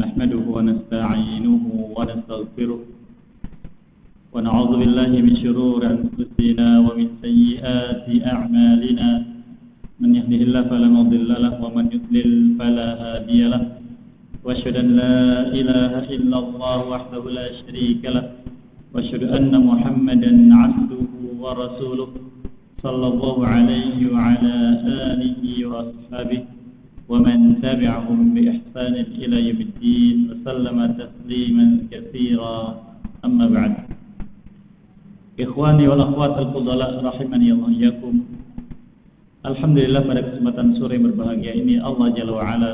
نحمده ونستعينه ونستغفره ونعوذ بالله من شرور أنفسنا ومن سيئات أعمالنا من يهده الله فلا مضل له ومن يضلل فلا هادي له وأشهد أن لا إله إلا الله وحده لا شريك له وأشهد أن محمدا عبده ورسوله صلى الله عليه وعلى آله وأصحابه ومن تبعهم بإحسان إلى يوم الدين وسلم تسليما كثيرا أما بعد Ikhwani wal akhwat al-fudala rahimani Allah iyyakum. Alhamdulillah pada kesempatan sore berbahagia ini Allah Jalla wa Ala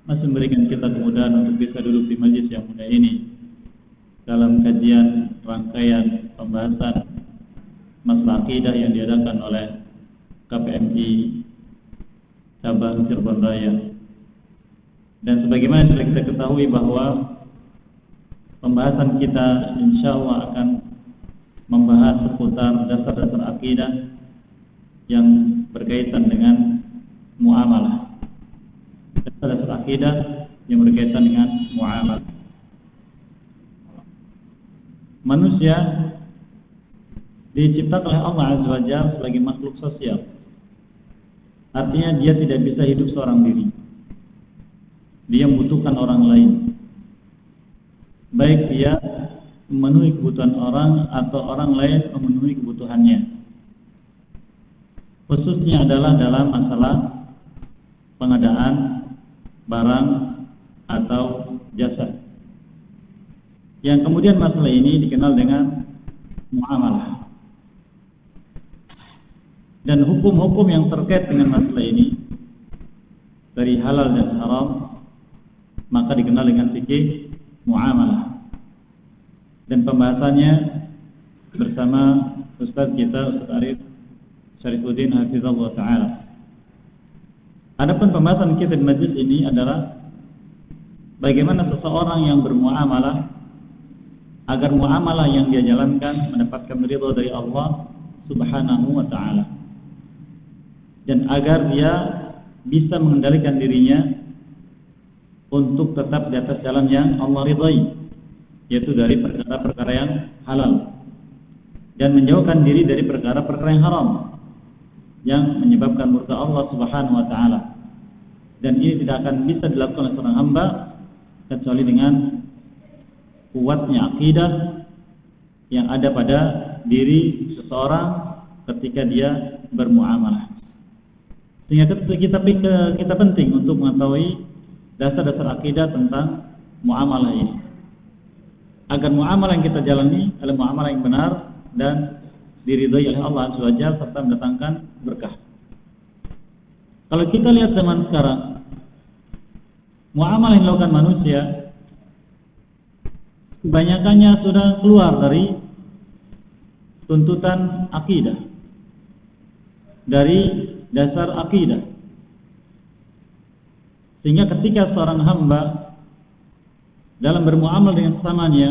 masih memberikan kita kemudahan untuk bisa duduk di majlis yang mulia ini dalam kajian rangkaian pembahasan masalah akidah yang diadakan oleh KPMI cabang Cirebon Raya. Dan sebagaimana sudah kita ketahui bahwa pembahasan kita insyaallah akan membahas seputar dasar-dasar akidah yang berkaitan dengan muamalah. Dasar-dasar akidah yang berkaitan dengan muamalah. Manusia diciptakan oleh Allah Azza wa Jalla sebagai makhluk sosial. Artinya dia tidak bisa hidup seorang diri. Dia membutuhkan orang lain. Baik dia memenuhi kebutuhan orang atau orang lain memenuhi kebutuhannya. Khususnya adalah dalam masalah pengadaan barang atau jasa. Yang kemudian masalah ini dikenal dengan muamalah. Dan hukum-hukum yang terkait dengan masalah ini dari halal dan haram maka dikenal dengan fikih muamalah. Dan pembahasannya bersama Ustaz kita Ustaz Arif Syarifuddin Hafizahullah Ta'ala. Adapun pembahasan kita di majlis ini adalah bagaimana seseorang yang bermuamalah agar muamalah yang dia jalankan mendapatkan ridha dari Allah Subhanahu wa Ta'ala, dan agar dia bisa mengendalikan dirinya untuk tetap di atas jalan yang Allah ridhai, yaitu dari perkara-perkara yang halal, dan menjauhkan diri dari perkara-perkara yang haram yang menyebabkan murka Allah Subhanahu wa Ta'ala. Dan ini tidak akan bisa dilakukan oleh seorang hamba kecuali dengan kuatnya akidah yang ada pada diri seseorang ketika dia bermuamalah. Sehingga kita penting untuk mengetahui dasar-dasar akidah tentang muamalah ini, agar muamalah yang kita jalani adalah muamalah yang benar dan diridhai oleh Allah Azza wa Jalla serta mendatangkan berkah. Kalau kita lihat zaman sekarang, muamalah yang dilakukan manusia kebanyakannya sudah keluar dari tuntutan akidah, dari dasar akidah. Sehingga ketika seorang hamba dalam bermuamalah dengan sesamanya,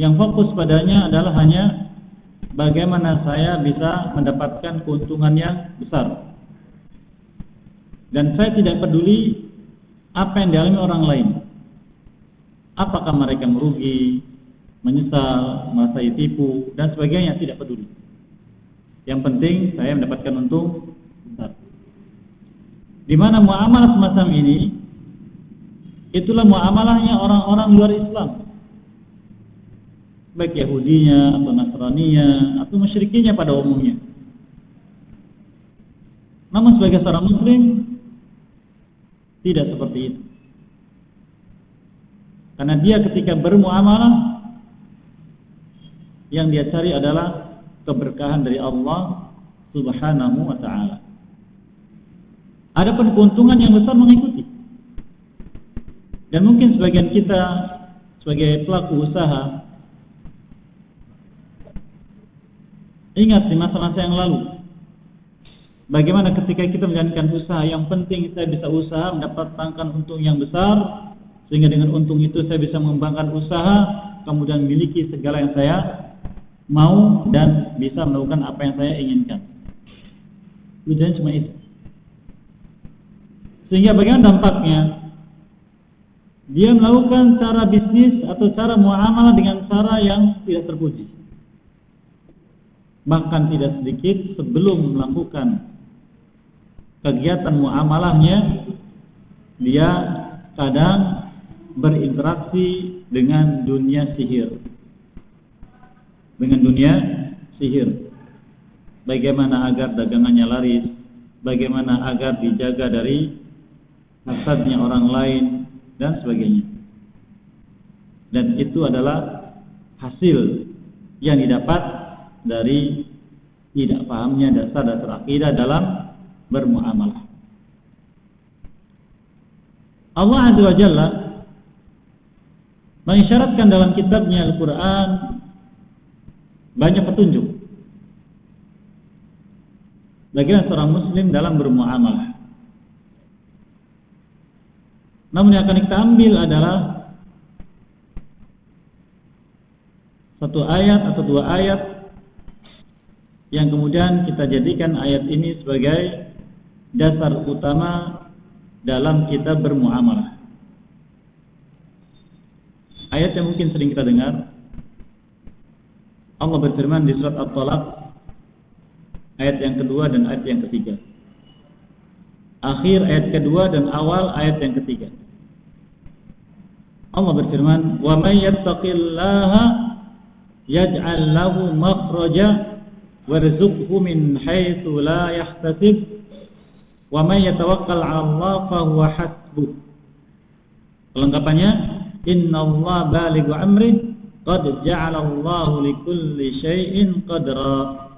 yang fokus padanya adalah hanya bagaimana saya bisa mendapatkan keuntungan yang besar, dan saya tidak peduli apa yang dialami orang lain. Apakah mereka merugi, menyesal, merasa ditipu dan sebagainya, tidak peduli. Yang penting saya mendapatkan untung besar. Di mana muamalah semacam ini, itulah muamalahnya orang-orang luar Islam, baik Yahudinya atau Nasraninya atau musyrikinya pada umumnya. Namun sebagai seorang muslim tidak seperti itu. Karena dia ketika bermuamalah yang dia cari adalah keberkahan dari Allah Subhanahu wa Ta'ala. Adapun keuntungan yang besar mengikuti. Dan mungkin sebagian kita sebagai pelaku usaha ingat di masa-masa yang lalu, bagaimana ketika kita menjalankan usaha, yang penting saya bisa usaha mendapatkan untung yang besar, sehingga dengan untung itu saya bisa mengembangkan usaha, kemudian memiliki segala yang saya mau dan bisa melakukan apa yang saya inginkan. Tujuan cuma itu. Sehingga bagaimana dampaknya? dia melakukan cara bisnis atau cara muamalah dengan cara yang tidak terpuji. Bahkan tidak sedikit sebelum melakukan kegiatan muamalahnya, dia kadang berinteraksi dengan dunia sihir. Dengan dunia sihir. Bagaimana agar dagangannya laris, bagaimana agar dijaga dari hasadnya orang lain, dan sebagainya. Dan itu adalah hasil yang didapat dari tidak pahamnya dasar-dasar akidah dalam bermuamalah. Allah Azza wa Jalla mengisyaratkan dalam kitabnya Al-Quran banyak petunjuk bagaimana seorang muslim dalam bermuamalah. Namun yang akan kita ambil adalah satu ayat atau dua ayat yang kemudian kita jadikan ayat ini sebagai dasar utama dalam kita bermuamalah. Ayat yang mungkin sering kita dengar, Allah berfirman di surat At-Talaq ayat yang kedua dan ayat yang ketiga, akhir ayat kedua dan awal ayat yang ketiga. Allah berfirman, "Wa may yattaqillaha yaj'al lahu makhraja warzuqhu min haitsu la yahtasib wa may yatawakkal 'ala Allah fa huwa hasbuh." Kelengkapannya, "Innallaha balighu amri qad ja'ala Allahu likulli syai'in qadra."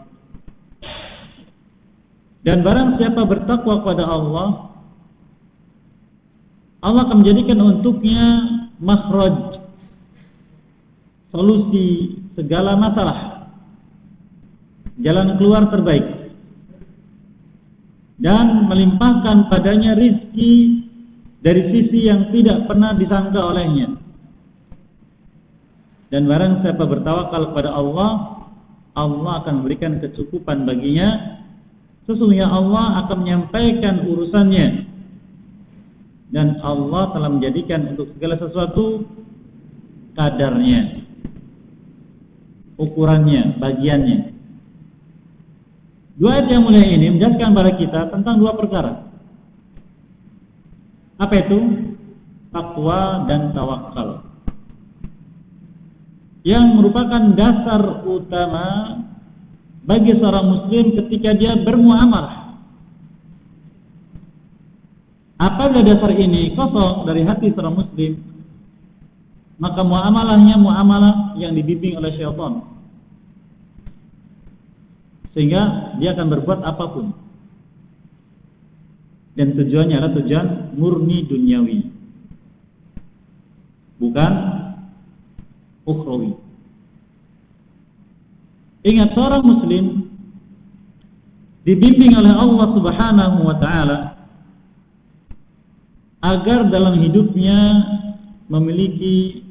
Dan barang siapa bertakwa kepada Allah, Allah akan menjadikan untuknya makhraj, solusi segala masalah, jalan keluar terbaik, dan melimpahkan padanya rizki dari sisi yang tidak pernah disangka olehnya. Dan barang siapa bertawakal kepada Allah, Allah akan memberikan kecukupan baginya. Sesungguhnya Allah akan menyampaikan urusannya, dan Allah telah menjadikan untuk segala sesuatu kadarnya, ukurannya, bagiannya. Dua ayat yang mulia ini menjelaskan kepada kita tentang dua perkara. Apa itu? Takwa dan tawakal, yang merupakan dasar utama bagi seorang muslim ketika dia bermuamalah. Apabila dasar ini kosong dari hati seorang muslim, maka muamalahnya muamalah yang dibimbing oleh syaitan, sehingga dia akan berbuat apapun, dan tujuannya adalah tujuan murni duniawi, bukan ukhrawi. Ingat, seorang muslim dibimbing oleh Allah Subhanahu wa ta'ala agar dalam hidupnya memiliki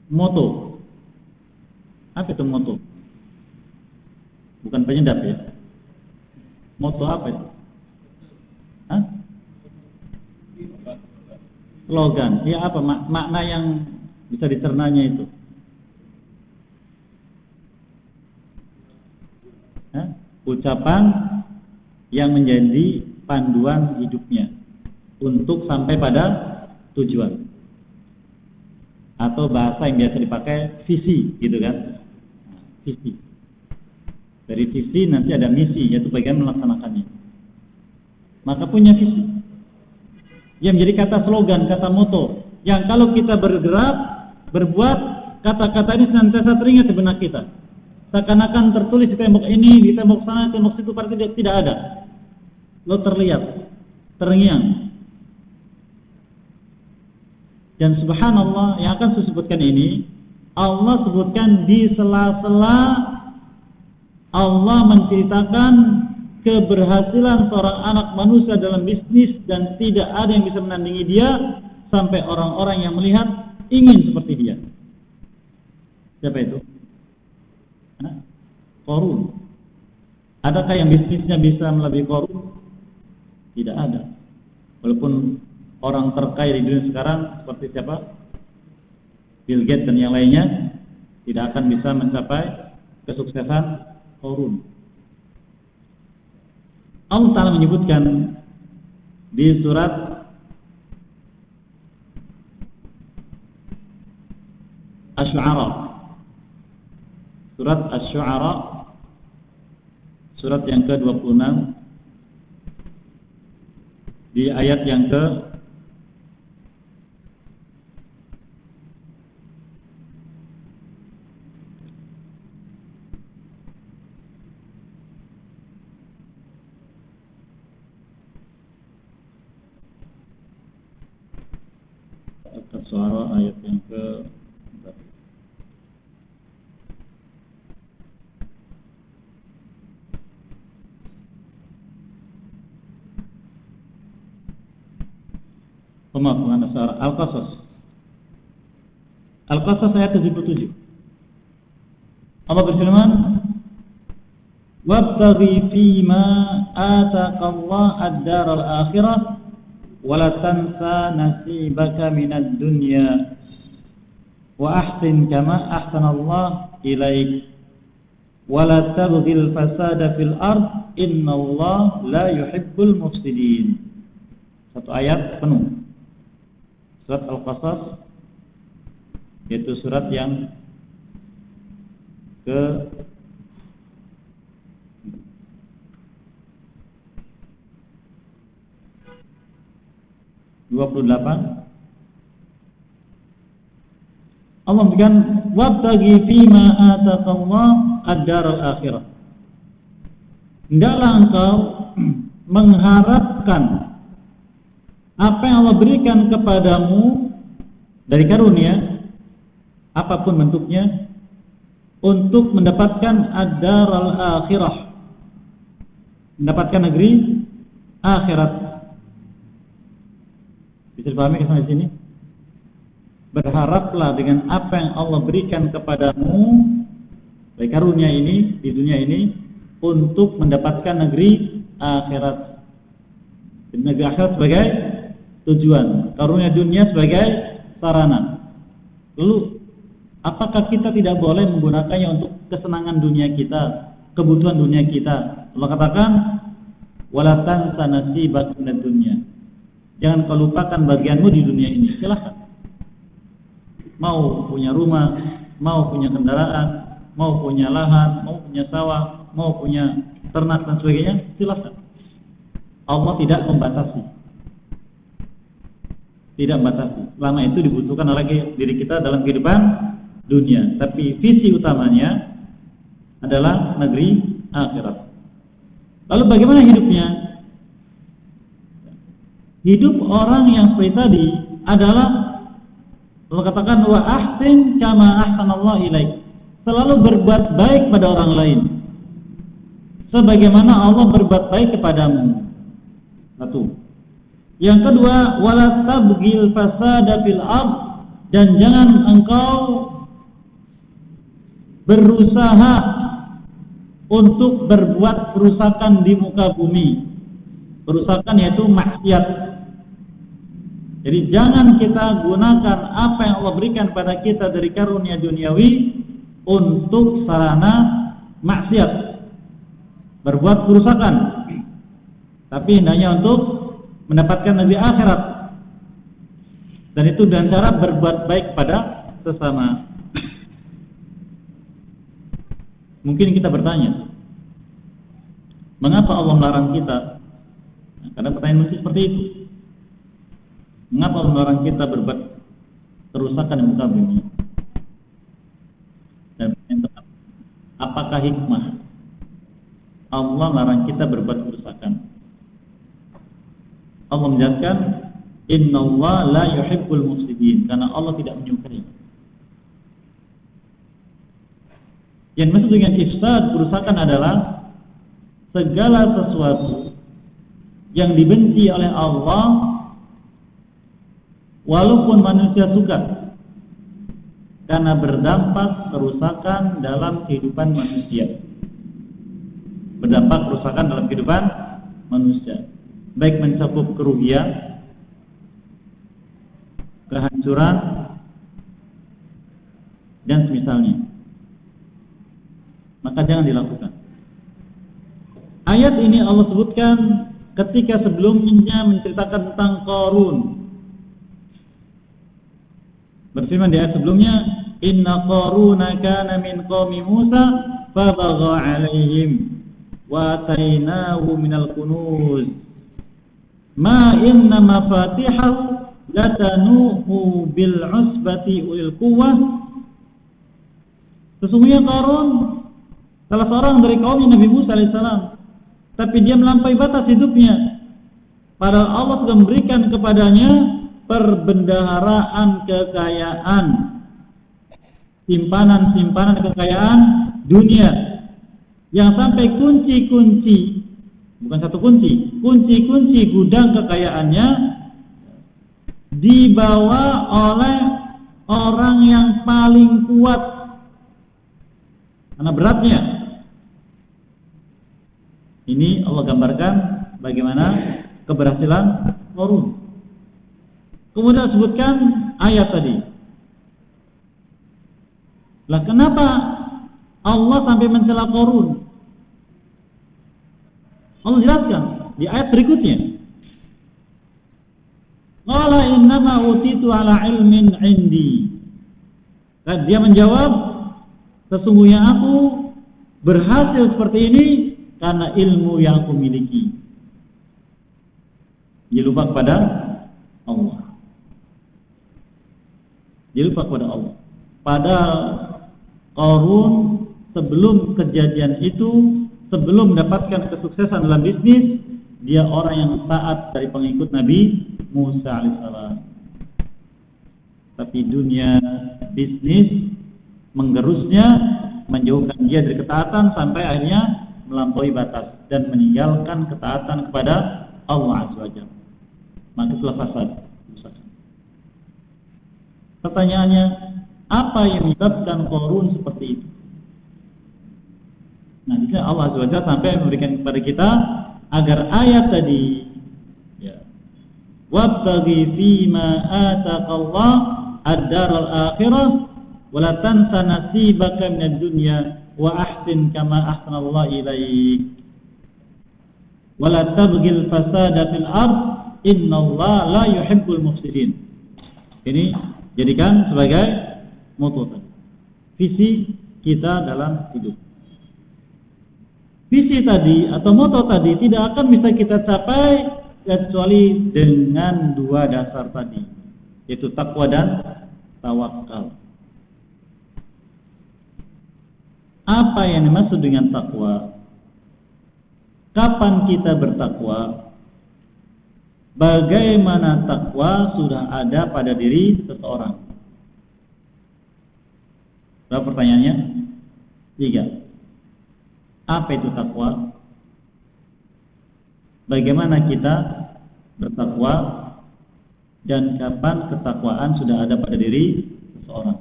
moto. Apa itu moto? Bukan penyedap ya. Moto apa itu? Hah? Slogan. Ya, apa makna yang bisa dicernanya itu? Hah? Ucapan yang menjadi panduan hidupnya untuk sampai pada tujuan, atau bahasa yang biasa dipakai visi, gitu kan? Visi. Dari visi nanti ada misi, yaitu bagaimana melaksanakannya. Maka punya visi yang menjadi kata slogan, kata moto, yang kalau kita bergerak, berbuat, kata-kata ini senantiasa teringat di benak kita. Seakan-akan tertulis di tembok ini, di tembok sana, di tembok situ, pada tidak ada. Lo terlihat, terngiang. Dan subhanallah, yang akan saya sebutkan ini, Allah sebutkan di sela-sela Allah menceritakan keberhasilan seorang anak manusia dalam bisnis, dan tidak ada yang bisa menandingi dia, sampai orang-orang yang melihat ingin seperti dia. Siapa itu? Qarun. Adakah yang bisnisnya bisa melebihi Qarun? Tidak ada. Walaupun orang terkaya di dunia sekarang seperti siapa? Bill Gates dan yang lainnya tidak akan bisa mencapai kesuksesan Qarun. Allah Ta'ala menyebutkan di surat Asy-Syu'ara, surat Asy-Syu'ara, surat yang ke-26, di ayat yang ke Suara ayat yang ke pemaafan Suara Al-Qasas. Al-Qasas ayat 77. Allah berfirman, "Wabtaghi fima ataqallahu ad-daral akhirah wala tansa nasibaka minad dunya wa ahsin kama ahsanallahu ilaik wala tabghil fasada fil ard innallaha la yuhibbul mufsidin." Satu ayat penuh surat Al-Qasas, yaitu surat yang ke 28. Allah memberikan wabtaghi fima ataqallah ad-daral akhirah. Hendaklah engkau mengharapkan apa yang Allah berikan kepadamu dari karunia, apapun bentuknya, untuk mendapatkan ad-daral akhirah, mendapatkan negeri akhirat. Bisa dipahami ke sana sini? Berharaplah dengan apa yang Allah berikan kepadamu dari karunia ini di dunia ini untuk mendapatkan negeri akhirat. Negeri akhirat sebagai tujuan, karunia dunia sebagai sarana. Lalu, apakah kita tidak boleh menggunakannya untuk kesenangan dunia kita, kebutuhan dunia kita? Allah katakan, "Wala tansa nasibaka minad dunya." Jangan kau lupakan bagianmu di dunia ini. Silahkan. Mau punya rumah, mau punya kendaraan, mau punya lahan, mau punya sawah, mau punya ternak dan sebagainya, silahkan. Allah tidak membatasi. Tidak membatasi. Selama itu dibutuhkan oleh diri kita dalam kehidupan dunia. Tapi visi utamanya adalah negeri akhirat. Lalu bagaimana hidupnya? Hidup orang yang seperti tadi adalah Allah katakan wa ahsin kama ahsanallahu ilaik. Selalu berbuat baik pada orang lain sebagaimana Allah berbuat baik kepadamu. Satu. Yang kedua, wala tabghil fasada fil ard, dan jangan engkau berusaha untuk berbuat kerusakan di muka bumi. Kerusakan yaitu maksiat. Jadi jangan kita gunakan apa yang Allah berikan pada kita dari karunia duniawi untuk sarana maksiat, berbuat kerusakan. Tapi hendaknya untuk mendapatkan negeri akhirat. Dan itu dengan cara berbuat baik pada sesama. Mungkin kita bertanya, mengapa Allah melarang kita? Nah, karena pertanyaan mesti seperti itu. Mengapa Allah melarang kita berbuat kerusakan di muka bumi? Dan apakah hikmah Allah melarang kita berbuat kerusakan? Allah menjelaskan, "Innallaha la yuhibbul mufsidin," karena Allah tidak menyukai. Yang maksud dengan ifsad, kerusakan adalah segala sesuatu yang dibenci oleh Allah walaupun manusia suka, karena berdampak kerusakan dalam kehidupan manusia. Berdampak kerusakan dalam kehidupan manusia, baik mencakup kerugian, kehancuran, dan semisalnya. Maka jangan dilakukan. Ayat ini Allah sebutkan ketika sebelumnya menceritakan tentang Qarun. Berfirman di ayat sebelumnya, Inna Qaruna kana min qaumi Musa fabagha 'alaihim wa atainahu minal kunuz ma inna mafatihahu latanuhu bil 'usbati ulil quwwah. Sesungguhnya Qarun salah seorang dari kaum Nabi Musa alaihissalam, tapi dia melampaui batas hidupnya. Padahal Allah sudah memberikan kepadanya perbendaharaan kekayaan, simpanan kekayaan dunia, yang sampai kunci-kunci, bukan satu kunci gudang kekayaannya dibawa oleh orang yang paling kuat karena beratnya. Ini Allah gambarkan bagaimana keberhasilan Qarun. Kemudian sebutkan ayat tadi. Lah kenapa Allah sampai mencela Qarun? Allah jelaskan di ayat berikutnya. Qala innama utitu ala ilmin indi. Dan dia menjawab, sesungguhnya aku berhasil seperti ini karena ilmu yang aku miliki. Dia lupa kepada Allah. Dia lupa kepada Allah. Padahal Qarun sebelum kejadian itu, sebelum mendapatkan kesuksesan dalam bisnis, dia orang yang taat dari pengikut Nabi Musa alaihissalam. Tapi dunia bisnis menggerusnya, menjauhkan dia dari ketaatan sampai akhirnya melampaui batas dan meninggalkan ketaatan kepada Allah Azza wa Jalla. Maka telah fasad. Pertanyaannya, apa yang menyebabkan Qarun seperti itu? Nah, di sini Allah Azza wa Jalla sampai memberikan kepada kita agar ayat tadi, ya, wabtaghi fima ataqallah ad-daral akhirah wa la tansa nasibaka minad dunya wa ahsin kama ahsanallahu ilaik wa la tabghil fasada fil ard innallaha la yuhibbul mufsidin. Ini jadikan sebagai moto visi kita dalam hidup. Visi tadi atau moto tadi tidak akan bisa kita capai kecuali dengan dua dasar tadi, yaitu takwa dan tawakal. Apa yang dimaksud dengan takwa? Kapan kita bertakwa? Bagaimana takwa sudah ada pada diri seseorang? Berapa pertanyaannya? 3. Apa itu takwa? Bagaimana kita bertakwa? Dan kapan ketakwaan sudah ada pada diri seseorang?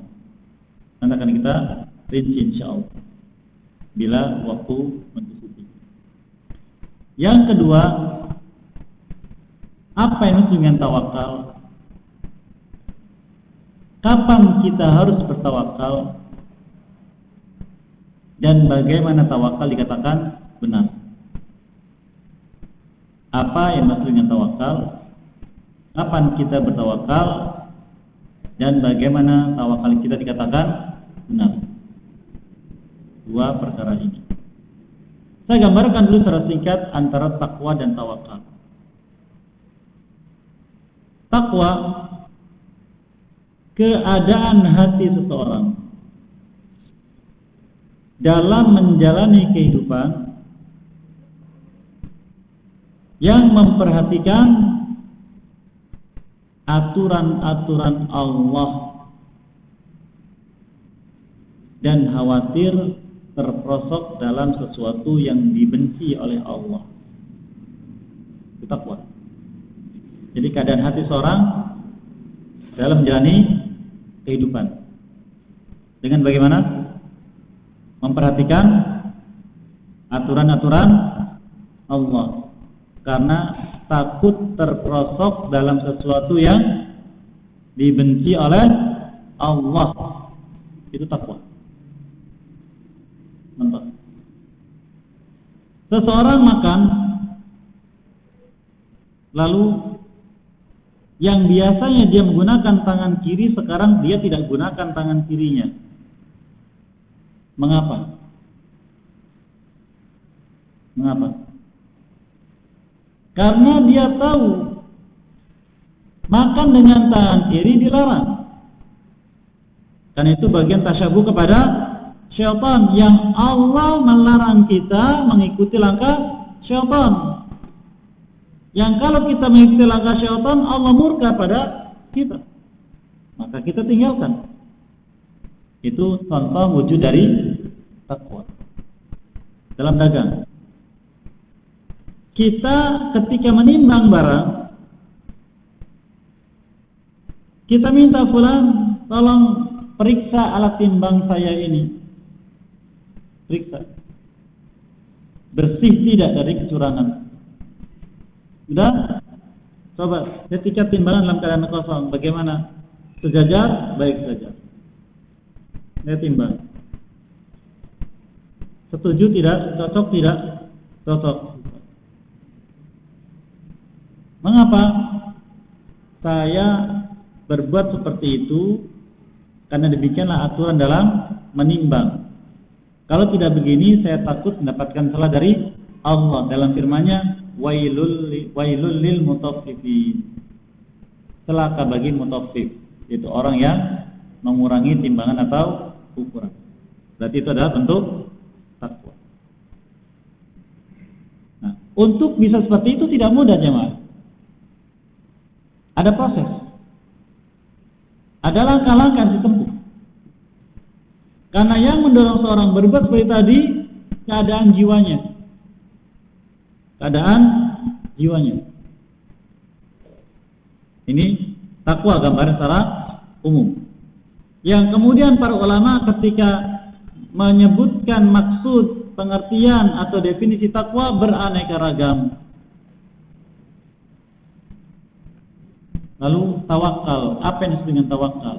Nanti akan kita rinci insyaallah bila waktu mencukupi. Yang kedua, apa yang disebut dengan tawakal? Kapan kita harus bertawakal? Dan bagaimana tawakal dikatakan benar? Apa yang dimaksud dengan tawakal? Kapan kita bertawakal? Dan bagaimana tawakal kita dikatakan benar? Dua perkara ini. Saya gambarkan dulu secara singkat antara takwa dan tawakal. Takwa, keadaan hati seseorang dalam menjalani kehidupan yang memperhatikan aturan-aturan Allah dan khawatir terperosok dalam sesuatu yang dibenci oleh Allah. Itu takwa. Jadi keadaan hati seorang dalam menjalani kehidupan dengan bagaimana? Memperhatikan aturan-aturan Allah karena takut terperosok dalam sesuatu yang dibenci oleh Allah. Itu takwa. Nampak? Seseorang makan, lalu yang biasanya dia menggunakan tangan kiri, sekarang dia tidak gunakan tangan kirinya. Mengapa? Mengapa? Karena dia tahu makan dengan tangan kiri dilarang. Karena itu bagian tasyabuh kepada syaitan, yang Allah melarang kita mengikuti langkah syaitan. Yang kalau kita mengikuti langkah syaitan, Allah murka pada kita, maka kita tinggalkan. Itu contoh wujud dari takwa. Dalam dagang, kita ketika menimbang barang, kita minta fulan, tolong periksa alat timbang saya ini. Periksa, bersih tidak dari kecurangan. Sudah? Coba ketika timbangan dalam keadaan kosong, bagaimana? Sejajar? Baik saja. Saya timbang. Setuju tidak? Cocok tidak? Cocok. Mengapa saya berbuat seperti itu? Karena demikianlah aturan dalam menimbang. Kalau tidak begini, saya takut mendapatkan salah dari Allah. Dalam firman-Nya, wailul lil mutaffifin. Celaka bagi mutaffif, itu orang yang mengurangi timbangan atau ukuran. Berarti itu adalah bentuk takwa. Nah, untuk bisa seperti itu tidak mudah, jemaah. Ada proses. Ada langkah-langkah yang ditempuh. Karena yang mendorong seorang berbuat seperti tadi, keadaan jiwanya. Keadaan jiwanya. Ini takwa gambaran secara umum. Yang kemudian para ulama ketika menyebutkan maksud, pengertian atau definisi takwa beraneka ragam. Lalu tawakal, apa yang disebut dengan tawakal?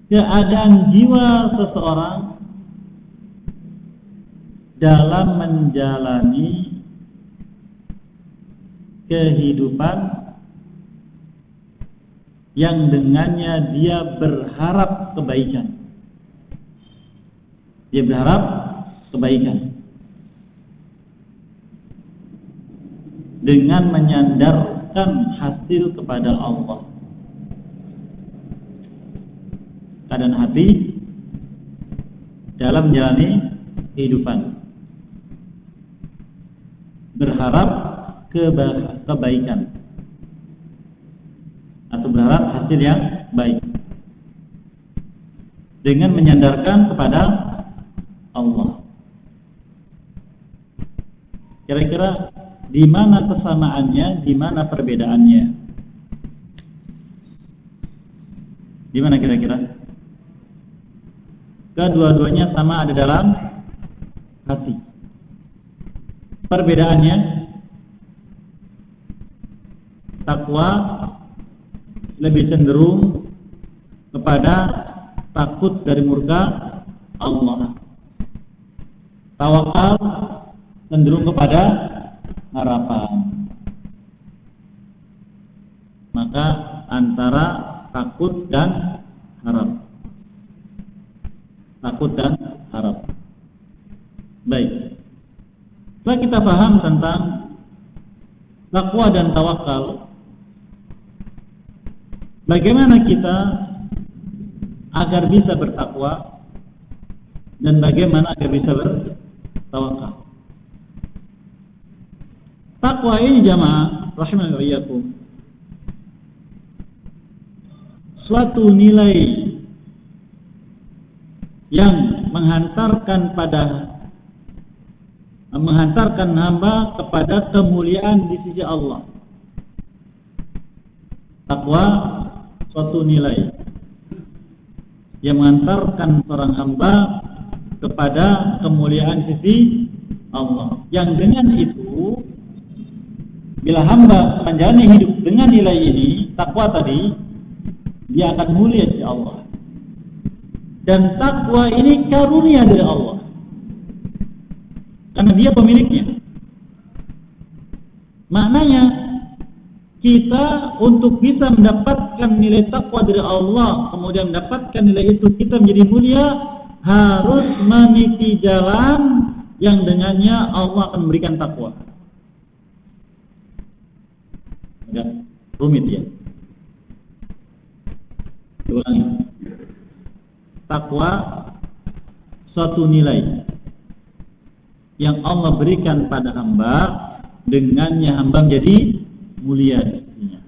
Keadaan jiwa seseorang dalam menjalani kehidupan yang dengannya dia berharap kebaikan. Dia berharap kebaikan dengan menyandarkan hasil kepada Allah. Keadaan hati dalam menjalani kehidupan, berharap kebaikan atau berharap hasil yang baik dengan menyandarkan kepada Allah. Kira-kira di mana kesamaannya, di mana perbedaannya? Di mana kira-kira? Kedua-duanya sama ada dalam hati. Perbedaannya, takwa lebih cenderung kepada takut dari murka Allah. Tawakal cenderung kepada harapan. Maka antara takut dan harap. Takut dan harap. Baik. Setelah kita paham tentang takwa dan tawakal, bagaimana kita agar bisa bertakwa dan bagaimana agar bisa bertawakal. Takwa ini jamaah rahimani wa iyyakum, suatu nilai yang menghantarkan hamba kepada kemuliaan di sisi Allah. Takwa suatu nilai yang mengantarkan seorang hamba kepada kemuliaan di sisi Allah. Yang dengan itu, bila hamba menjalani hidup dengan nilai ini, takwa tadi, dia akan mulia di Allah. Dan takwa ini karunia dari Allah, karena dia pemiliknya. Maknanya kita untuk bisa mendapatkan nilai takwa dari Allah, kemudian mendapatkan nilai itu kita menjadi mulia, harus meniti jalan yang dengannya Allah akan memberikan takwa. Enggak rumit ya. Ulangi. Takwa suatu nilai yang Allah berikan pada hamba, dengannya hamba menjadi mulia dirinya.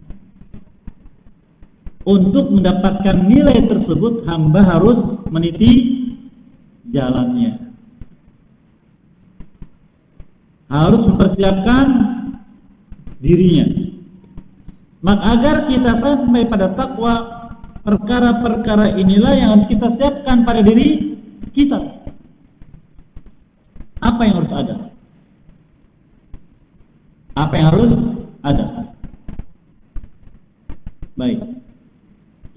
Untuk mendapatkan nilai tersebut hamba harus meniti jalannya, harus mempersiapkan dirinya. Maka agar kita sampai pada takwa, perkara-perkara inilah yang harus kita siapkan pada diri kita. Apa yang harus ada? Apa yang harus ada? Baik.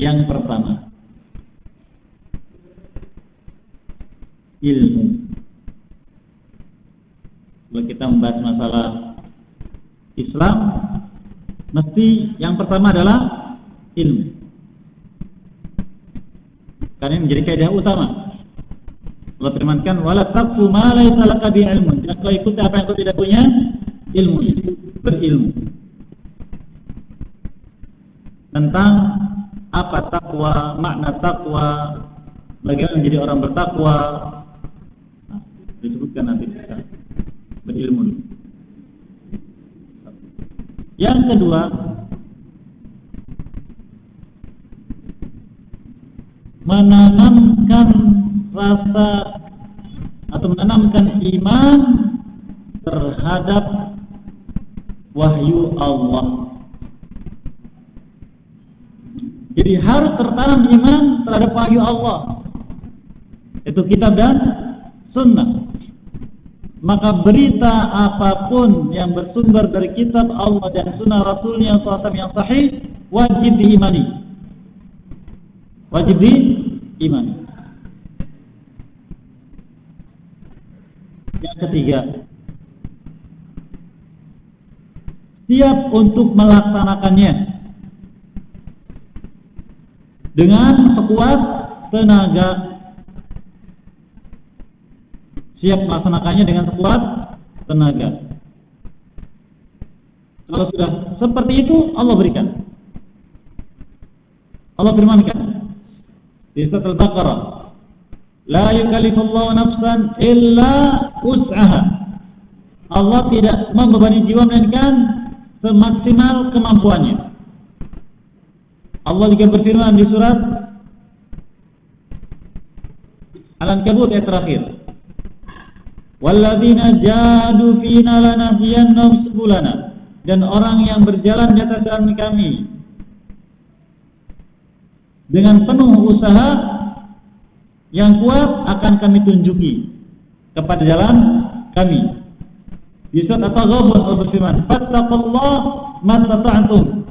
Yang pertama, ilmu. Kalau kita membahas masalah Islam, mesti yang pertama adalah ilmu. Karena ini menjadi kaidah utama. Allah firmankan, "Wala taqfu ma laysa laka bi ilmun." Jangan kau ikuti apa yang kau tidak punya ilmu. Berilmu tentang apa takwa, makna takwa, bagaimana menjadi orang bertakwa. Nah, disebutkan nanti kita berilmu. Yang kedua, menanamkan rasa atau menanamkan iman terhadap wahyu Allah. Jadi harus tertanam iman terhadap wahyu Allah, itu kitab dan sunnah. Maka berita apapun yang bersumber dari kitab Allah dan sunnah Rasulnya SAW yang sahih wajib diimani. Wajib diimani. Yang ketiga, siap untuk melaksanakannya dengan sekuat tenaga. Siap melaksanakannya dengan sekuat tenaga. Kalau sudah seperti itu, Allah berikan. Allah firmankan di surat Al-Baqarah, "La yukallifullahu nafsan illa wus'aha." Allah tidak membebani jiwa melainkan semaksimal kemampuannya. Allah juga berfirman di surat Al-Ankabut ayat terakhir, "Walladzina jahadu fina lanahdiyannahum subulana." Dan orang yang berjalan di atas jalan kami dengan penuh usaha yang kuat akan kami tunjuki kepada jalan kami. Di surat At-Taghabun Allah berfirman, "Fattaqullaha mastata'tum."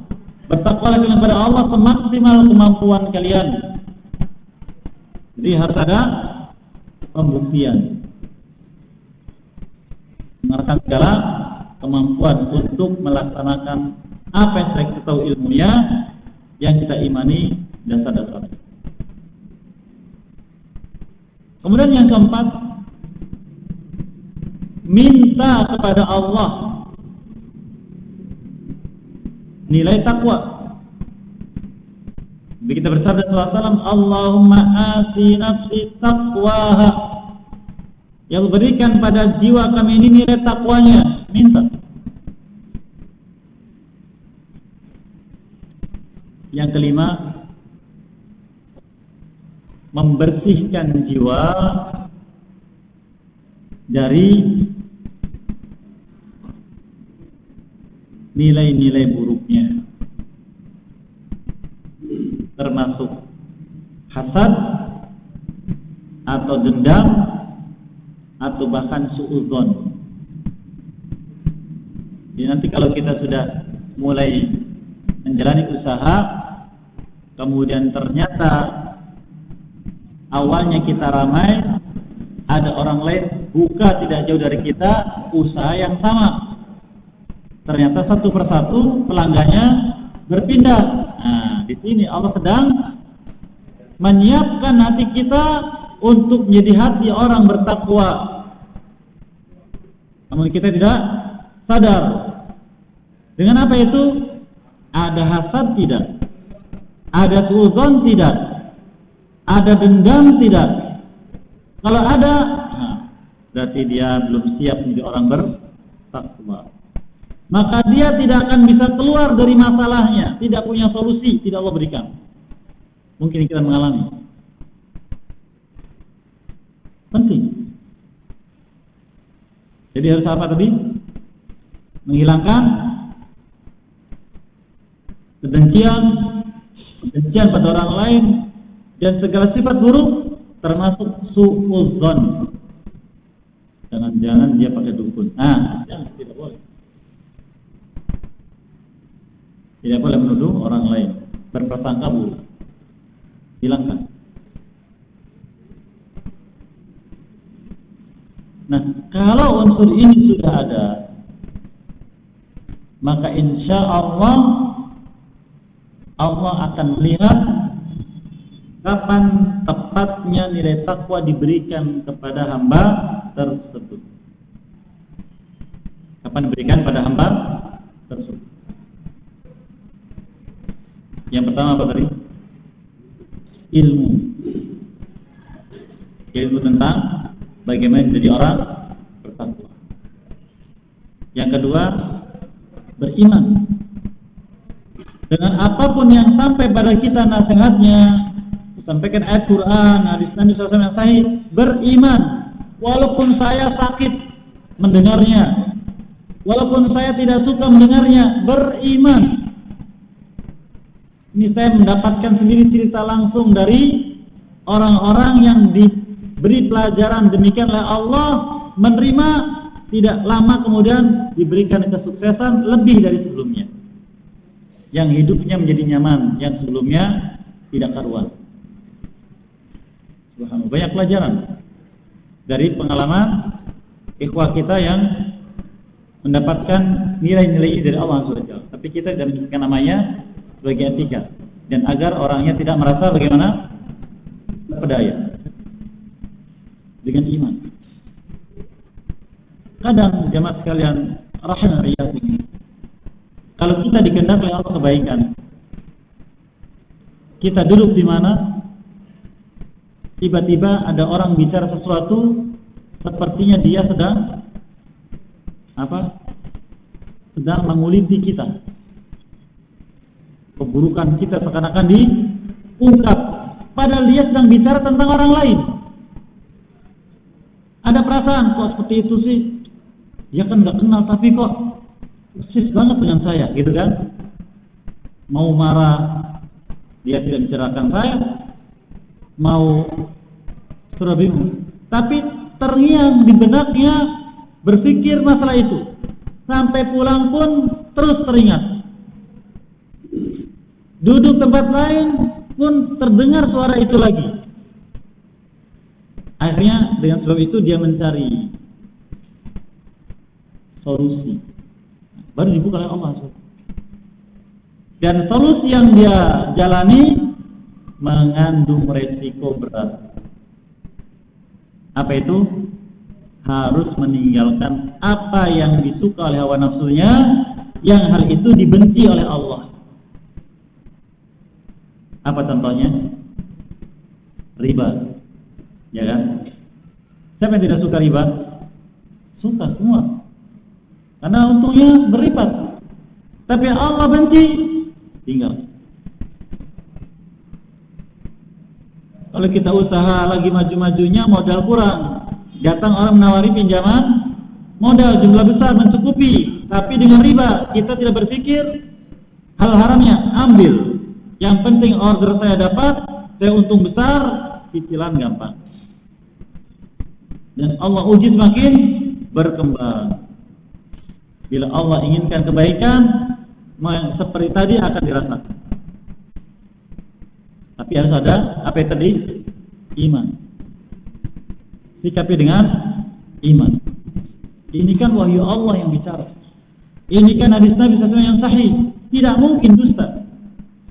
Bertakwalah kepada Allah semaksimal kemampuan kalian. Jadi harus ada pembuktian, mengerahkan segala kemampuan untuk melaksanakan apa yang kita tahu ilmunya, yang kita imani dasar-dasarnya. Kemudian yang keempat, minta kepada Allah nilai takwa. Kita bersabda SAW, "Allahumma ati nafsi taqwaha." Yang berikan pada jiwa kami ini nilai takwanya. Minta. Yang kelima, membersihkan jiwa dari nilai-nilai buruknya, termasuk hasad atau dendam atau bahkan suudzon. Jadi nanti kalau kita sudah mulai menjalani usaha kemudian ternyata awalnya kita ramai, ada orang lain buka tidak jauh dari kita usaha yang sama. Ternyata satu persatu pelanggannya berpindah. Nah, di sini Allah sedang menyiapkan hati kita untuk menjadi hati orang bertakwa. Namun kita tidak sadar. Dengan apa itu? Ada hasad tidak? Ada suudzon tidak? Ada dendam tidak? Kalau ada, nah, berarti dia belum siap menjadi orang bertakwa. Maka dia tidak akan bisa keluar dari masalahnya, tidak punya solusi, tidak Allah berikan. Mungkin kita mengalami. Penting. Jadi harus apa tadi? Menghilangkan kebencian pada orang lain dan segala sifat buruk, termasuk suudzon. Jangan-jangan dia pakai dukun. Jangan, tidak boleh. Tidak boleh menuduh orang lain, berprasangka buruk. Hilangkan. Nah, kalau unsur ini sudah ada, maka insya Allah akan melihat kapan tepatnya nilai takwa diberikan kepada hamba tersebut. Kapan diberikan pada hamba tersebut? Yang pertama apa tadi? Ilmu tentang bagaimana menjadi orang bertakwa. Yang kedua, beriman. Dengan apapun yang sampai pada kita nasihatnya, sampaikan ayat Quran, hadis Nabi SAW yang sahih, beriman. Walaupun saya sakit mendengarnya, walaupun saya tidak suka mendengarnya, beriman. Ini saya mendapatkan sendiri cerita langsung dari orang-orang yang diberi pelajaran demikian oleh Allah, menerima, tidak lama kemudian diberikan kesuksesan lebih dari sebelumnya. Yang hidupnya menjadi nyaman, yang sebelumnya tidak karuan. Subhanallah, banyak pelajaran dari pengalaman ikhwah kita yang mendapatkan nilai-nilai dari Allah SWT. Tapi kita tidak menyebutkan namanya sebagai etika, dan agar orangnya tidak merasa bagaimana berdaya dengan iman. Kadang jemaah sekalian rahimahullah, kalau kita dikehendaki oleh Allah kebaikan, kita duduk di mana, tiba-tiba ada orang bicara sesuatu, sepertinya dia sedang menguliti kita. Keburukan kita seakan-akan diungkap, padahal dia sedang bicara tentang orang lain. Ada perasaan, kok seperti itu sih? Dia kan nggak kenal, tapi kok persis banget dengan saya, gitu kan? Mau marah, dia tidak bicarakan saya. Mau sudah bingung, tapi terngiang di benaknya berpikir masalah itu. Sampai pulang pun terus teringat. Duduk tempat lain pun terdengar suara itu lagi. Akhirnya dengan sebab itu dia mencari solusi. Baru dibuka oleh Allah. Dan solusi yang dia jalani mengandung resiko berat. Apa itu? Harus meninggalkan apa yang disuka oleh hawa nafsunya, yang hal itu dibenci oleh Allah. Apa contohnya? Riba. Ya kan? Siapa yang tidak suka riba? Suka semua. Karena untungnya berlipat. Tapi Allah benci, tinggal. Kalau kita usaha lagi maju-majunya, modal kurang, datang orang menawari pinjaman modal jumlah besar mencukupi, tapi dengan riba. Kita tidak berpikir hal haramnya, ambil. Yang penting order saya dapat, saya untung besar, cicilan gampang. Dan Allah uji semakin berkembang. Bila Allah inginkan kebaikan, seperti tadi akan dirasakan. Tapi harus ada apa tadi? Iman. Sikapi dengan iman. Ini kan wahyu Allah yang bicara. Ini kan hadis Nabi SAW yang sahih. Tidak mungkin dusta.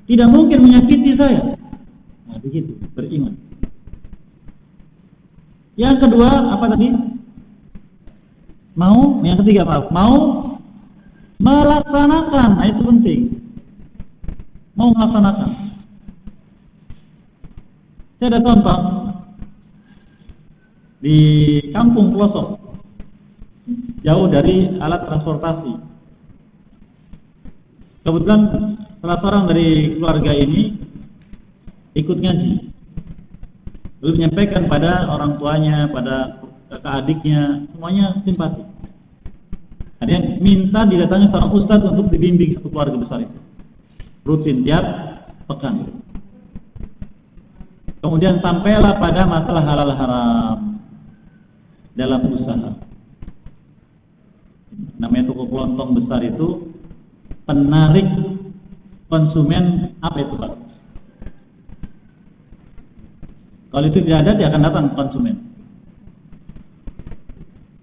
Tidak mungkin menyakiti saya. Nah begitu, beriman. Yang kedua apa tadi? Yang ketiga mau melaksanakan. Nah, itu penting. Mau melaksanakan. Saya ada contoh di kampung pelosok, jauh dari alat transportasi. Kebetulan salah seorang dari keluarga ini ikut ngaji, lalu menyampaikan pada orang tuanya, pada kakak adiknya, semuanya simpati. Ada yang minta didatangi seorang ustadz untuk dibimbing satu keluarga besar itu, rutin tiap pekan. Kemudian sampailah pada masalah halal haram dalam usaha. Namanya toko kelontong besar itu penarik konsumen apa itu Pak? Kalau itu tidak ada, dia akan datang konsumen.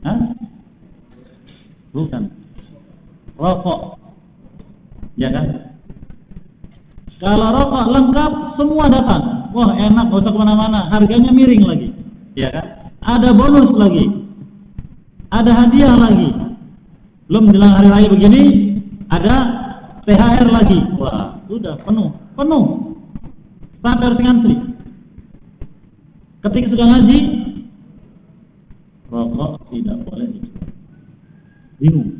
Hah? Bukan. Rokok. Ya kan? Kalau rokok lengkap, semua datang. Wah enak, gak usah kemana-mana. Harganya miring lagi. Ya kan? Ada bonus lagi. Ada hadiah lagi. Belum menjelang hari raya begini, ada THR lagi. Wah, sudah penuh. Sampai harus ngantri. Ketika sudah ngaji, rokok tidak boleh dijual. Bingung.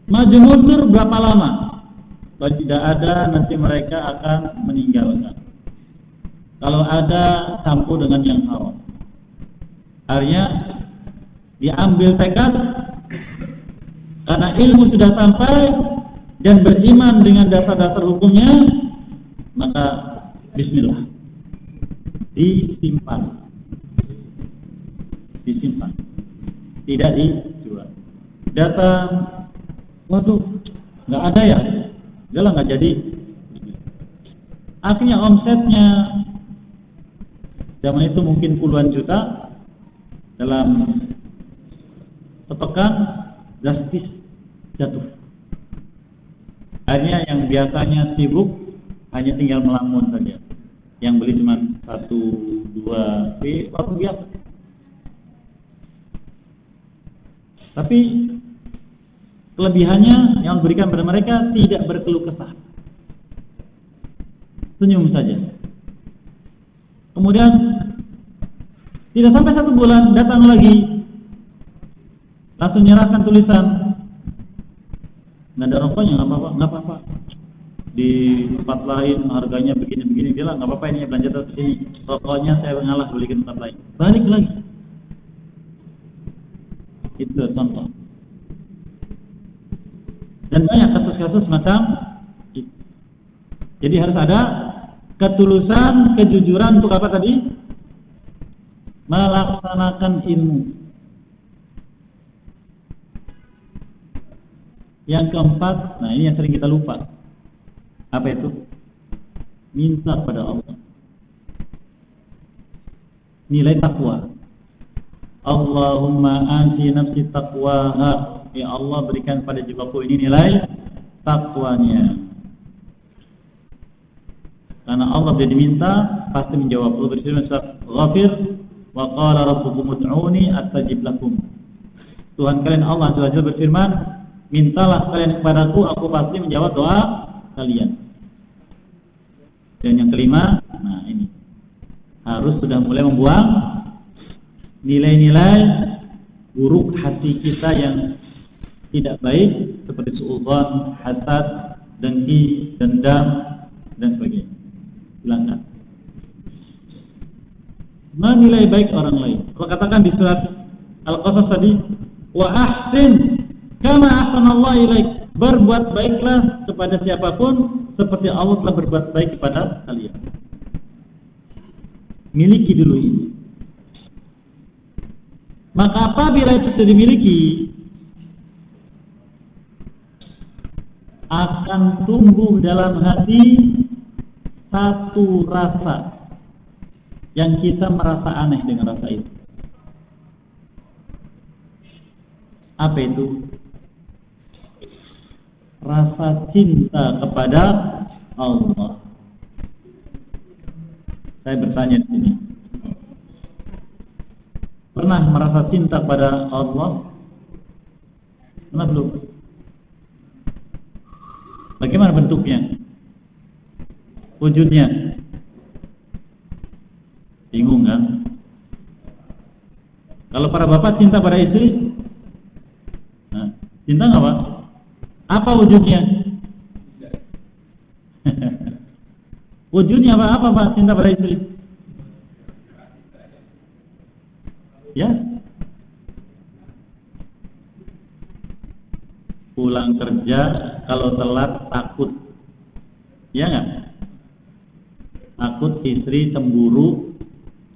Maju mundur berapa lama? Kalau tidak ada, nanti mereka akan meninggalkan. Kalau ada, campur dengan yang haram. Akhirnya diambil tekad, karena ilmu sudah sampai dan beriman dengan dasar-dasar hukumnya, maka bismillah, disimpan, tidak dijual. Datang, waduh, nggak ada ya, udahlah nggak jadi. Akhirnya omsetnya zaman itu mungkin puluhan juta, dalam sepekan drastis jatuh. Akhirnya yang biasanya sibuk hanya tinggal melamun saja. Yang beli cuma 1-2 waktu biasa. Tapi kelebihannya yang diberikan pada mereka tidak berkeluh kesah, senyum saja. Kemudian tidak sampai 1 bulan datang lagi, langsung menyerahkan tulisan, nggak ada rokoknya, nggak apa-apa. Di tempat lain harganya begini-begini, bilang nggak apa-apa, ini belanja terus sini. Rokoknya saya ngalah beli ke tempat lain, balik lagi. Itu contoh. Dan banyak kasus-kasus macam itu. Jadi harus ada ketulusan, kejujuran untuk apa tadi? Melaksanakan ilmu. Yang keempat, nah ini yang sering kita lupa. Apa itu? Minta pada Allah. Nilai takwa. Allahumma anti nafsi taqwaha. Ya Allah, berikan pada jiwaku ini nilai takwanya. Karena Allah dia diminta pasti menjawab. Allah berfirman surat Ghafir, wa qala rabbukum ud'uni astajib lakum. Tuhan kalian Allah Azza wa Jalla berfirman, mintalah kalian kepadaku, aku pasti menjawab doa kalian. Dan yang kelima, nah ini harus sudah mulai membuang nilai-nilai buruk hati kita yang tidak baik, seperti suudzon, hasad, dengki, dendam, dan sebagainya. Hilangkan. Menilai baik orang lain. Kalau katakan di surat Al-Qasas tadi, wa ahsin kama ahsanallahu ilaik. Berbuat baiklah kepada siapapun seperti Allah telah berbuat baik kepada kalian. Miliki dulu ini. Maka apabila itu sudah dimiliki, akan tumbuh dalam hati satu rasa yang kita merasa aneh dengan rasa itu. Apa itu? Rasa cinta kepada Allah. Saya bertanya di sini. Pernah merasa cinta kepada Allah? Pernah belum? Bagaimana bentuknya? Wujudnya? Bingung kan? Kalau para bapak cinta pada istri, nah, cinta nggak Pak? Apa wujudnya? Wujudnya apa Pak? Cinta pada istri? Ya. Pulang kerja kalau telat takut. Ya nggak? Takut istri cemburu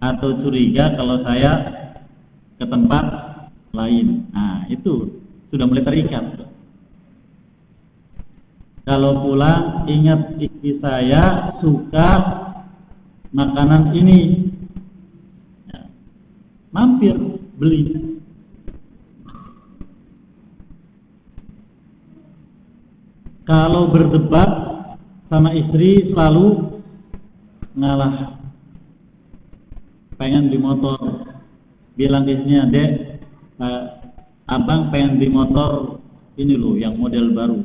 atau curiga kalau saya ke tempat lain. Nah, itu sudah mulai terikat. Kalau pulang ingat istri saya suka makanan ini, ya, mampir beli. Kalau berdebat sama istri selalu ngalah, pengen beli motor, bilang istrinya, Dek, abang pengen beli motor ini loh, yang model baru,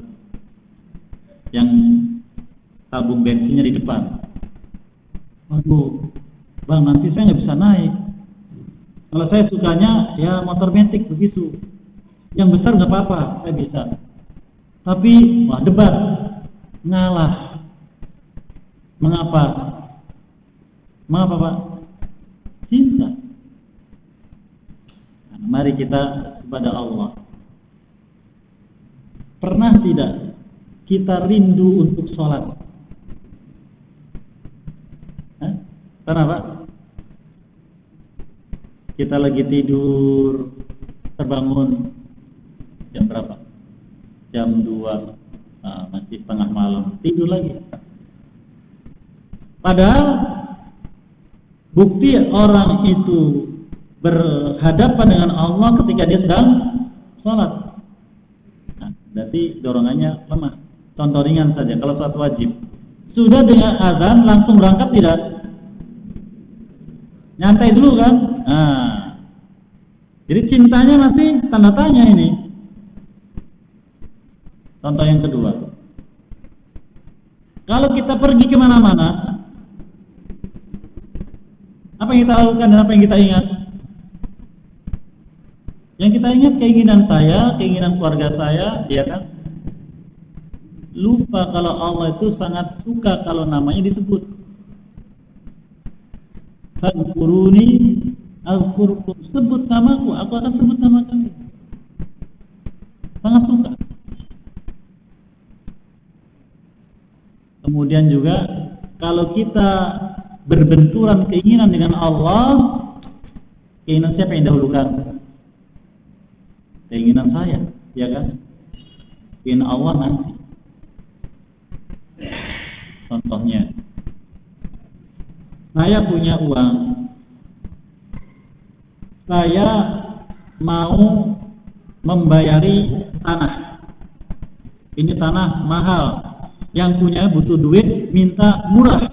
yang tabung bensinnya di depan. Aduh, bang, nanti saya nggak bisa naik. Kalau saya sukanya ya motor metik begitu, yang besar nggak apa-apa, saya bisa. Tapi wah, debat, ngalah. Mengapa? Mengapa Pak? Cinta. Nah, mari kita kepada Allah. Pernah tidak kita rindu untuk sholat? Pernah Pak? Kita lagi tidur, terbangun jam berapa? Jam 2, masih setengah malam, tidur lagi. Padahal bukti orang itu berhadapan dengan Allah ketika dia sedang sholat. Nah, berarti dorongannya lemah. Contoh ringan saja, kalau sholat wajib, sudah dengan azan langsung berangkat tidak? Nyantai dulu kan? Nah, jadi cintanya masih tanda tanya ini. Contoh yang kedua, kalau kita pergi kemana-mana, apa yang kita lakukan dan apa yang kita ingat? Yang kita ingat keinginan saya, keinginan keluarga saya, ya kan? Lupa kalau Allah itu sangat suka kalau namanya disebut. Fadkuruni azkurkum, sebut namaku, aku akan sebut nama kamu. Sangat suka. Kemudian juga kalau kita berbenturan keinginan dengan Allah, keinginan siapa yang dahulukan? Keinginan saya, ya kan? Keinginan Allah nanti. Contohnya, saya punya uang, saya mau membayari tanah. Ini tanah mahal, yang punya butuh duit, minta murah.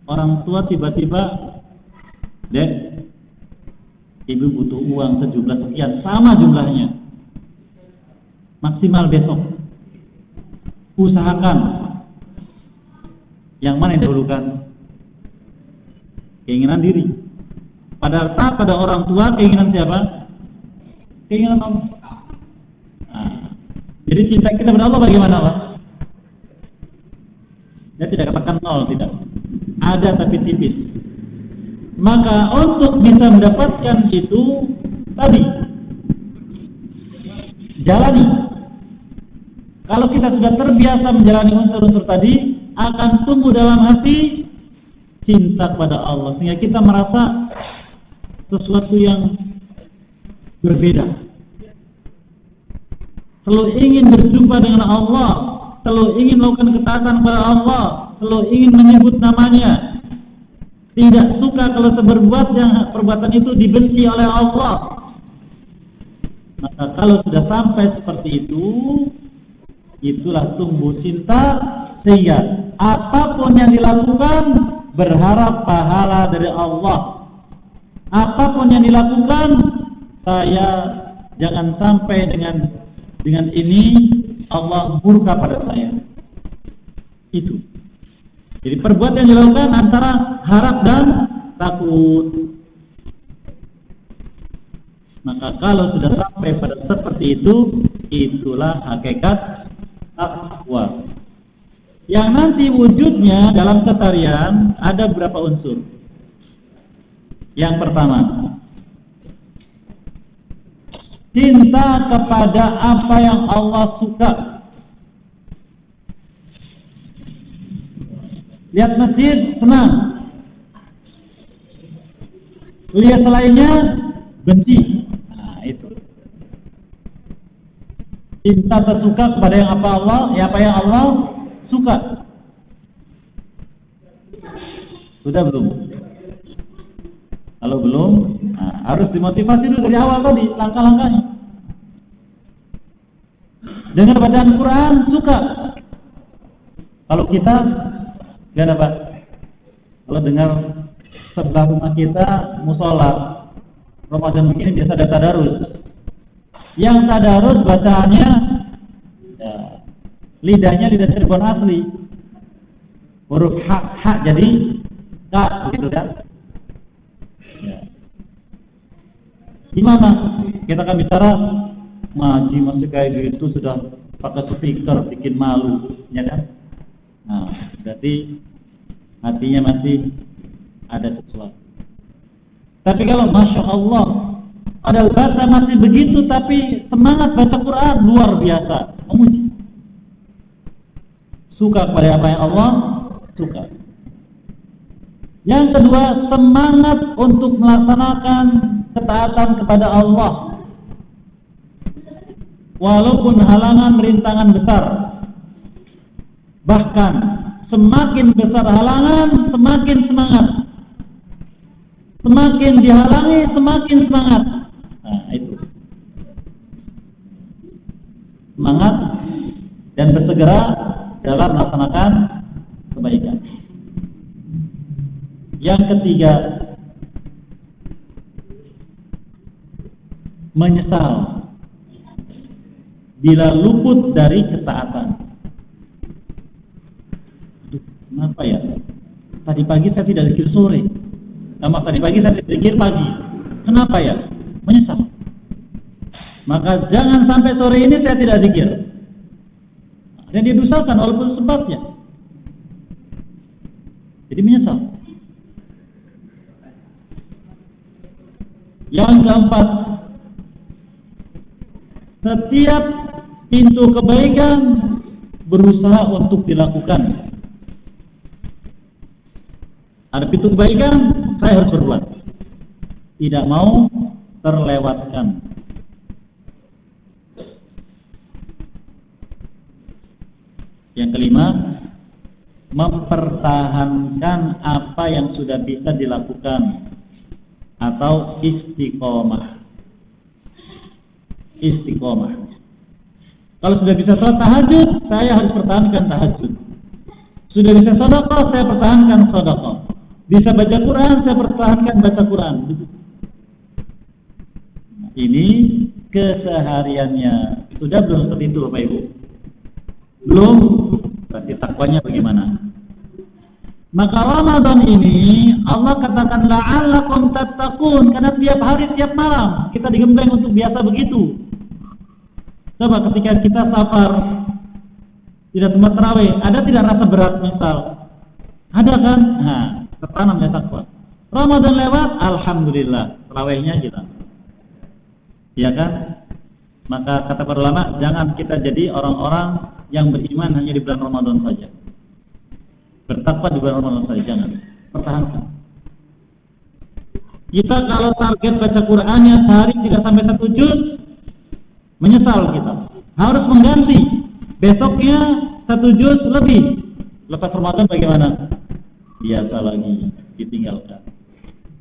Orang tua tiba-tiba, Dek, ibu butuh uang sejumlah sekian, sama jumlahnya, maksimal besok. Usahakan. Yang mana yang dahulukan? Keinginan diri. Pada orang tua, keinginan siapa? Keinginan Allah. Nah, jadi cinta kita kepada Allah bagaimana Pak? Saya tidak katakan nol, tidak. Ada tapi tipis. Maka untuk bisa mendapatkan itu tadi, jalani. Kalau kita sudah terbiasa menjalani unsur-unsur tadi, akan tumbuh dalam hati cinta kepada Allah, sehingga kita merasa sesuatu yang berbeda. selalu ingin berjumpa dengan Allah, selalu ingin melakukan ketaatan kepada Allah, selalu ingin menyebut namanya, tidak suka kalau perbuatan itu dibenci oleh Allah. Maka kalau sudah sampai seperti itu, itulah tumbuh cinta, sehingga apapun yang dilakukan berharap pahala dari Allah. Apapun yang dilakukan, saya jangan sampai dengan ini Allah murka pada saya. Itu. Jadi perbuatan yang dilakukan antara harap dan takut. Maka kalau sudah sampai pada seperti itu, itulah hakikat takwa. Yang nanti wujudnya dalam keseharian ada beberapa unsur. Yang pertama, cinta kepada apa yang Allah suka. Lihat masjid, senang. Lihat selainnya, benci. Nah, itu. Cinta tersuka kepada yang apa yang Allah suka. Sudah belum? Kalau belum, harus dimotivasi dulu dari awal tadi, langkah-langkahnya. Dengar bacaan Quran, suka. Kalau kita gak dapat. Kalau dengar sebelah rumah kita musola, Ramadan begini biasa ada tadarus. Yang tadarus bacaannya lidahnya lidah Cirebon asli, huruf hak jadi k, gitu kan? Ya. Gimana? Kita akan bicara ngaji masih kayak gitu sudah pakai speaker bikin malu, ya kan? Nah, berarti hatinya masih ada sesuatu. Tapi kalau Masya Allah, padahal bahasa masih begitu, tapi semangat baca Quran luar biasa, memuji. Suka kepada apa yang Allah suka. Yang kedua, semangat untuk melaksanakan ketaatan kepada Allah, walaupun halangan rintangan besar. Bahkan semakin besar halangan, semakin semangat. Semakin dihalangi, semakin semangat. Nah, itu. Semangat dan bersegera dalam melaksanakan kebaikan. Yang ketiga, menyesal bila luput dari ketaatan. Kenapa ya? Tadi pagi saya tidak zikir sore, sama tadi pagi saya tidak zikir pagi. Kenapa ya? Menyesal. Maka jangan sampai sore ini saya tidak zikir. Dan didosakan walaupun sebabnya. Jadi menyesal. Yang keempat, setiap pintu kebaikan berusaha untuk dilakukan. Ada pintu kebaikan, saya harus berbuat. Tidak mau terlewatkan. Yang kelima, mempertahankan apa yang sudah bisa dilakukan atau istiqomah. Istiqomah. Kalau sudah bisa sholat tahajud, saya harus pertahankan tahajud. Sudah bisa sedekah, saya pertahankan sedekah. Bisa baca Quran, saya pertahankan baca Quran. Ini kesehariannya. Sudah belum seperti itu Bapak Ibu? Belum, berarti takwanya bagaimana? Maka Ramadan ini Allah katakan la'allakum tattaqun, karena tiap hari tiap malam kita digembleng untuk biasa begitu. Coba ketika kita safar tidak tempat tarawih, ada tidak rasa berat misal? Ada kan? Nah, tertanam ya takwa. Ramadan lewat, alhamdulillah, tarawihnya kita. Iya kan? Maka kata para ulama, jangan kita jadi orang-orang yang beriman hanya di bulan Ramadan saja. Bertakwa di bulan Ramadan saja, jangan. Pertahankan. Kita kalau target baca Qur'annya sehari tidak sampai 1 juz, menyesal kita. harus mengganti. Besoknya 1 juz lebih. Lepas Ramadan bagaimana? Biasa lagi, ditinggalkan.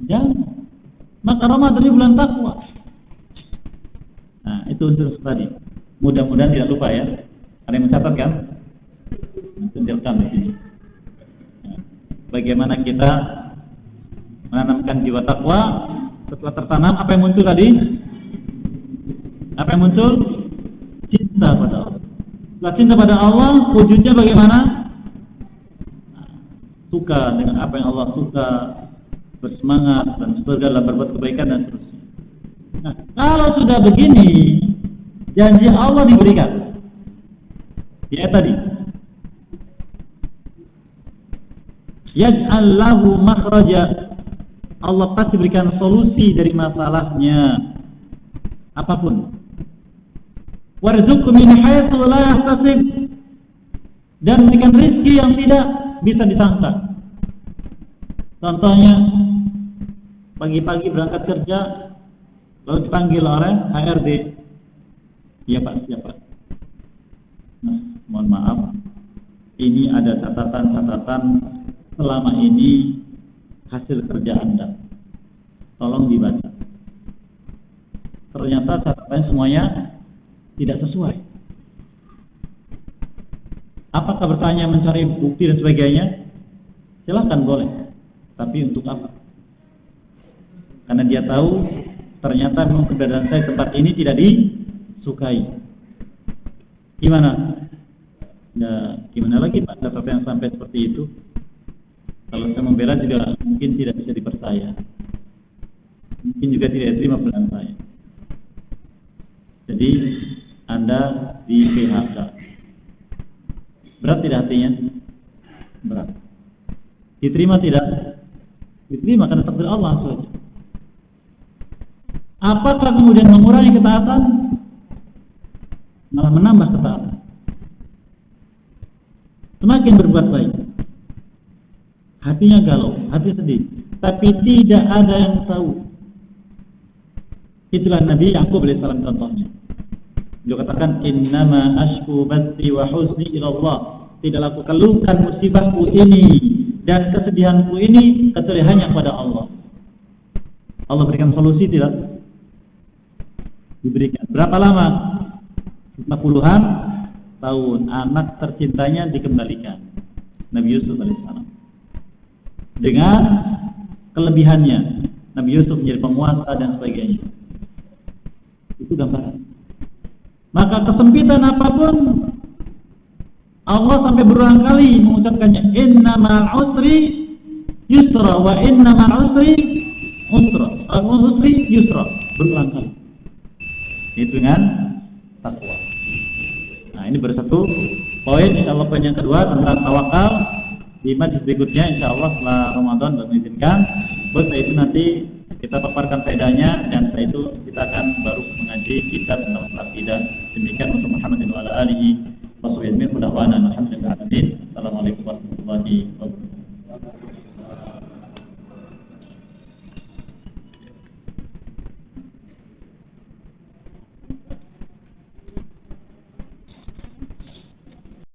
Jangan. Maka Ramadan ini bulan takwa. Nah, itu unsur tadi. Mudah-mudahan tidak lupa ya. Ada yang mencatat kan? Tunjukkan di sini. Nah, bagaimana kita menanamkan jiwa takwa setelah tertanam, apa yang muncul tadi? Apa yang muncul? Cinta pada Allah. Setelah cinta pada Allah, wujudnya bagaimana? Suka dengan apa yang Allah suka, bersemangat dan segala berbuat kebaikan dan seterusnya. Nah, kalau sudah begini, janji Allah diberikan. Ya tadi. Yaj'al lahu makhraja. Allah pasti berikan solusi dari masalahnya apapun. Warzuqhu min haitsu la yahtasib. Dan berikan rezeki yang tidak bisa disangka. Contohnya, pagi-pagi berangkat kerja, lalu dipanggil oleh HRD. Iya Pak, siapa? Nah, mohon maaf, ini ada catatan-catatan selama ini hasil kerja Anda. Tolong dibaca. Ternyata catatannya semuanya tidak sesuai. Apakah bertanya mencari bukti dan sebagainya? Silakan boleh. Tapi untuk apa? Karena dia tahu ternyata memang keberadaan saya tempat ini tidak disukai. Gimana? Ya, gimana lagi Pak catatan yang sampai seperti itu? Kalau saya membela juga mungkin tidak bisa dipercaya. Mungkin juga tidak diterima pelan saya. Jadi Anda di PHK. Berat tidak hatinya? Berat. Diterima tidak? Diterima karena takdir Allah saja. Apakah kemudian mengurangi ketaatan? Malah menambah ketaatan. Semakin berbuat baik. Hatinya galau, hati sedih, tapi tidak ada yang tahu. Itulah Nabi Ya'qub alaihissalam contohnya. Beliau katakan, innama ashku bathi wa huzni ila Allah. Tidaklah aku keluhkan musibahku ini dan kesedihanku ini kecuali hanya kepada Allah. Allah berikan solusi tidak? Diberikan. Berapa lama? 50-an tahun. Anak tercintanya dikembalikan. Nabi Yusuf alaihissalam. Dengan kelebihannya, Nabi Yusuf menjadi penguasa dan sebagainya. Itu gambaran. Maka kesempitan apapun, Allah sampai berulang kali mengucapkannya, inna ma'al usri yusra wa inna ma'al usri yusra. Berulang kali. Itu dengan takwa. Nah, ini baru satu poin. Insyaallah poin yang kedua tentang tawakal. Di majlis berikutnya insyaallah setelah Ramadan mengizinkan, setelah itu nanti kita paparkan faedahnya dan setelah itu kita akan baru mengaji kitab tentang akidah. Demikian untuk Muhammadin wa ala alihi wa sahbihi. Assalamualaikum warahmatullahi wabarakatuh.